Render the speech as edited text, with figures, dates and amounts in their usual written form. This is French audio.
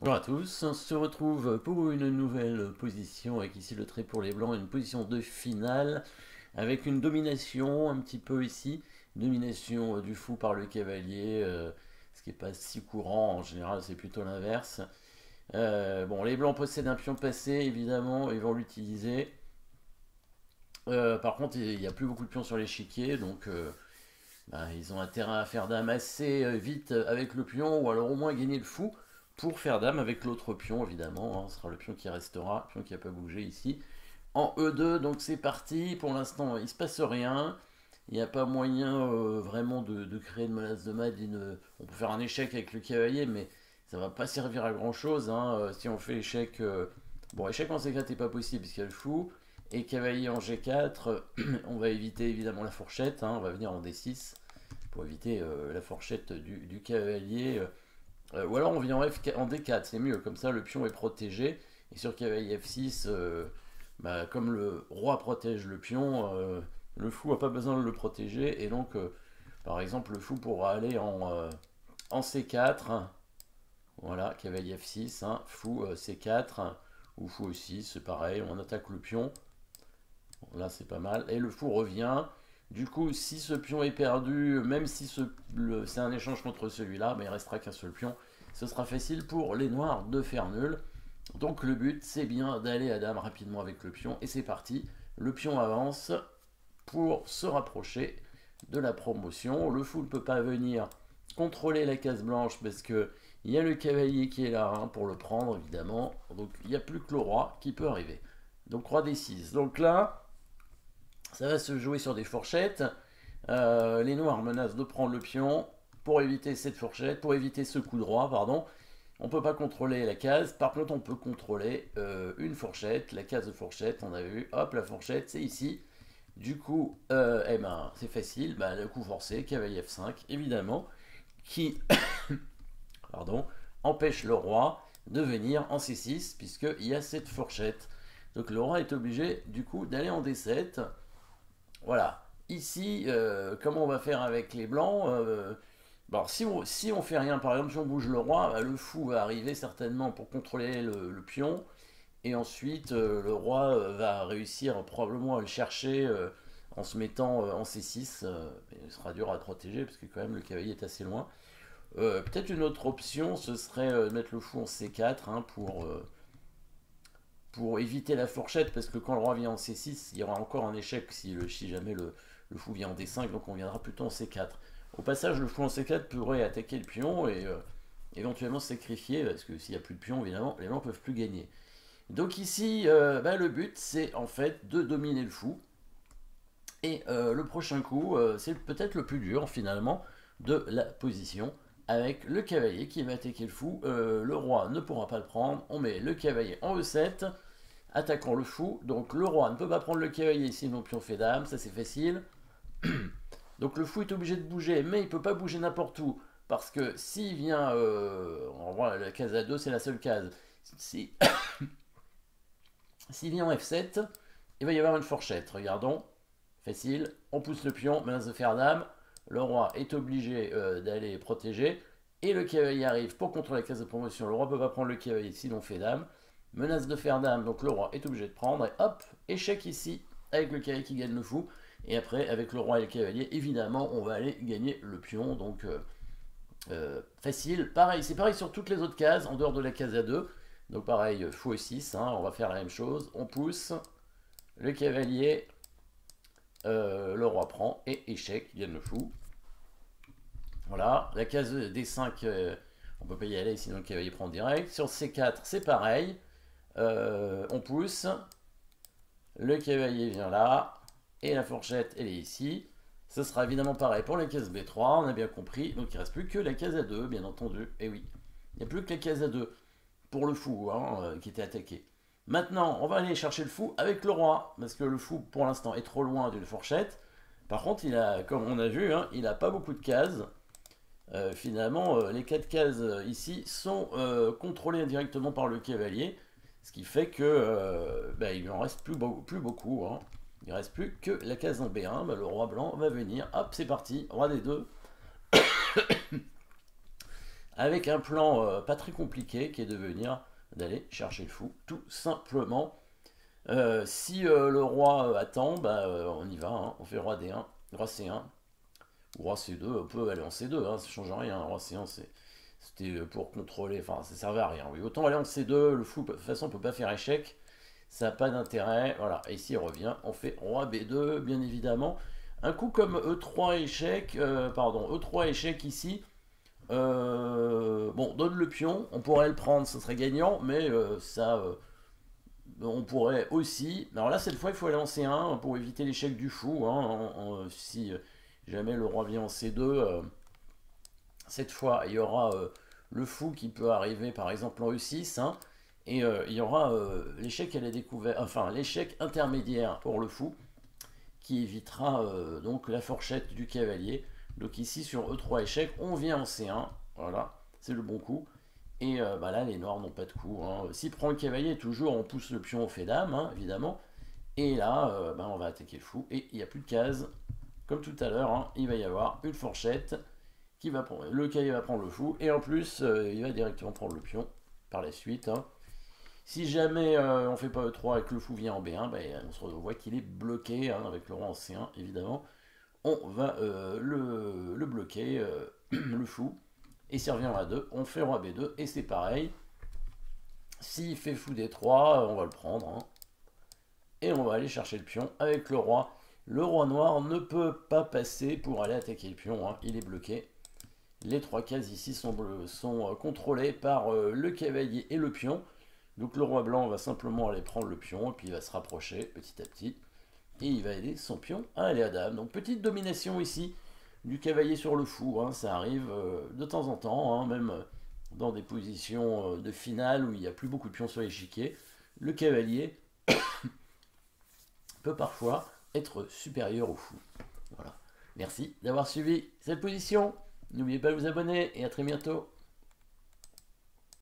Bonjour à tous, on se retrouve pour une nouvelle position avec ici le trait pour les blancs, une position de finale avec une domination un petit peu ici, domination du fou par le cavalier, ce qui n'est pas si courant, en général c'est plutôt l'inverse. Bon, les blancs possèdent un pion passé, évidemment, ils vont l'utiliser. Par contre, il n'y a plus beaucoup de pions sur l'échiquier, donc ils ont intérêt à faire dame assez vite avec le pion, ou alors au moins gagner le fou pour faire dame avec l'autre pion, évidemment. Hein, ce sera le pion qui restera, le pion qui n'a pas bougé ici. En E2, donc c'est parti. Pour l'instant, il ne se passe rien. Il n'y a pas moyen vraiment de créer une menace de mat. On peut faire un échec avec le cavalier, mais ça va pas servir à grand chose. Hein. Si on fait échec. Bon, échec en C4 n'est pas possible puisqu'il y a le fou. Et cavalier en G4, on va éviter évidemment la fourchette. Hein. On va venir en D6 pour éviter la fourchette du cavalier. Ou alors on vient en D4, c'est mieux, comme ça le pion est protégé. Et sur cavalier F6, comme le roi protège le pion, le fou n'a pas besoin de le protéger. Et donc, par exemple, le fou pourra aller en C4. Voilà, cavalier F6, hein, fou C4, ou fou E6, c'est pareil, on attaque le pion. Bon, là c'est pas mal. Et le fou revient. Du coup, si ce pion est perdu, même si c'est un échange contre celui-là, il restera qu'un seul pion. Ce sera facile pour les noirs de faire nul. Donc le but, c'est bien d'aller à dame rapidement avec le pion. Et c'est parti. Le pion avance pour se rapprocher de la promotion. Le fou ne peut pas venir contrôler la case blanche parce que il y a le cavalier qui est là hein, pour le prendre, évidemment. Donc il n'y a plus que le roi qui peut arriver. Donc roi D6. Donc là, ça va se jouer sur des fourchettes. Les noirs menacent de prendre le pion pour éviter cette fourchette, pour éviter ce coup de roi, pardon. On ne peut pas contrôler la case, par contre on peut contrôler une fourchette, la case de fourchette, on a vu, hop la fourchette c'est ici. Du coup, c'est facile, le coup forcé, cavalier F5, évidemment, qui pardon, empêche le roi de venir en C6, puisqu'il y a cette fourchette. Donc le roi est obligé du coup d'aller en D7. Voilà. Ici, comment on va faire avec les blancs bon, si on fait rien, par exemple, si on bouge le roi, le fou va arriver certainement pour contrôler le pion. Et ensuite, le roi va réussir probablement à le chercher en se mettant en C6. Il sera dur à protéger parce que quand même le cavalier est assez loin. Peut-être une autre option, ce serait de mettre le fou en C4 hein, pour éviter la fourchette, parce que quand le roi vient en C6, il y aura encore un échec si jamais le fou vient en D5, donc on viendra plutôt en C4. Au passage, le fou en C4 pourrait attaquer le pion et éventuellement se sacrifier, parce que s'il n'y a plus de pion, évidemment, les blancs ne peuvent plus gagner. Donc ici, le but, c'est en fait de dominer le fou. Et le prochain coup, c'est peut-être le plus dur finalement de la position, avec le cavalier qui va attaquer le fou. Le roi ne pourra pas le prendre. On met le cavalier en E7, attaquant le fou. Donc le roi ne peut pas prendre le cavalier, sinon pion fait dame, ça c'est facile. Donc le fou est obligé de bouger, mais il ne peut pas bouger n'importe où. Parce que s'il vient, on voit la case A2, c'est la seule case. S'il vient en F7, il va y avoir une fourchette. Regardons, facile. On pousse le pion, menace de faire dame. Le roi est obligé d'aller protéger. Et le cavalier arrive pour contrôler la case de promotion. Le roi ne peut pas prendre le cavalier sinon fait dame. Menace de faire dame, donc le roi est obligé de prendre. Et hop, échec ici, avec le cavalier qui gagne le fou. Et après, avec le roi et le cavalier, évidemment, on va aller gagner le pion. Donc, facile. Pareil, c'est pareil sur toutes les autres cases, en dehors de la case A2. Donc, pareil, fou E6, hein, on va faire la même chose. On pousse, le cavalier, le roi prend, et échec, il gagne le fou. Voilà, la case D5, on peut pas y aller, sinon le cavalier prend direct. Sur C4, c'est pareil. On pousse, le cavalier vient là, et la fourchette, elle est ici. Ce sera évidemment pareil pour la case B3, on a bien compris. Donc il ne reste plus que la case A2, bien entendu. Et oui, il n'y a plus que la case A2 pour le fou hein, qui était attaqué. Maintenant, on va aller chercher le fou avec le roi, parce que le fou, pour l'instant, est trop loin d'une fourchette. Par contre, comme on a vu, hein, il n'a pas beaucoup de cases. Finalement, les 4 cases ici sont contrôlées directement par le cavalier, ce qui fait que il lui en reste plus beaucoup. Hein. Il ne reste plus que la case en B1. Le roi blanc va venir. Hop, c'est parti. Roi des deux. avec un plan pas très compliqué qui est de venir d'aller chercher le fou, tout simplement. Si le roi attend, bah, on y va, hein. On fait roi D1, roi C1, ou roi C2, on peut aller en C2, hein, ça change rien, roi C1 c'était pour contrôler, enfin ça servait à rien. Oui, autant aller en C2, le fou de toute façon on peut pas faire échec, ça n'a pas d'intérêt, voilà. Et ici il revient, on fait roi B2, bien évidemment. Un coup comme E3 échec, pardon, E3 échec ici, bon, donne le pion, on pourrait le prendre, ce serait gagnant, mais on pourrait aussi. Alors là, cette fois, il faut aller en C1 pour éviter l'échec du fou. Hein, si jamais le roi vient en C2, cette fois, il y aura le fou qui peut arriver par exemple en E6. Hein, et il y aura l'échec à la découverte, enfin l'échec intermédiaire pour le fou, qui évitera donc la fourchette du cavalier. Donc ici sur E3 échec, on vient en C1, voilà, c'est le bon coup. Et bah là, les noirs n'ont pas de coup. Hein. S'il prend le cavalier, toujours on pousse le pion au fait dame, hein, évidemment. Et là, bah, on va attaquer le fou. Et il n'y a plus de cases. Comme tout à l'heure, hein, il va y avoir une fourchette qui va prendre. Le cavalier va prendre le fou. Et en plus, il va directement prendre le pion par la suite. Hein. Si jamais on fait pas E3 et que le fou vient en B1, bah, on se voit qu'il est bloqué hein, avec le roi en C1, évidemment. On va le bloquer, le fou. Et s'il revient à 2, on fait roi B2 et c'est pareil. S'il fait fou D3, on va le prendre. Hein, et on va aller chercher le pion avec le roi. Le roi noir ne peut pas passer pour aller attaquer le pion. Hein, il est bloqué. Les trois cases ici sont contrôlées par le cavalier et le pion. Donc le roi blanc va simplement aller prendre le pion et puis il va se rapprocher petit à petit. Et il va aider son pion à aller à dame. Donc petite domination ici du cavalier sur le fou. Hein, ça arrive de temps en temps, hein, même dans des positions de finale où il n'y a plus beaucoup de pions sur l'échiquier. Le cavalier peut parfois être supérieur au fou. Voilà. Merci d'avoir suivi cette position. N'oubliez pas de vous abonner et à très bientôt.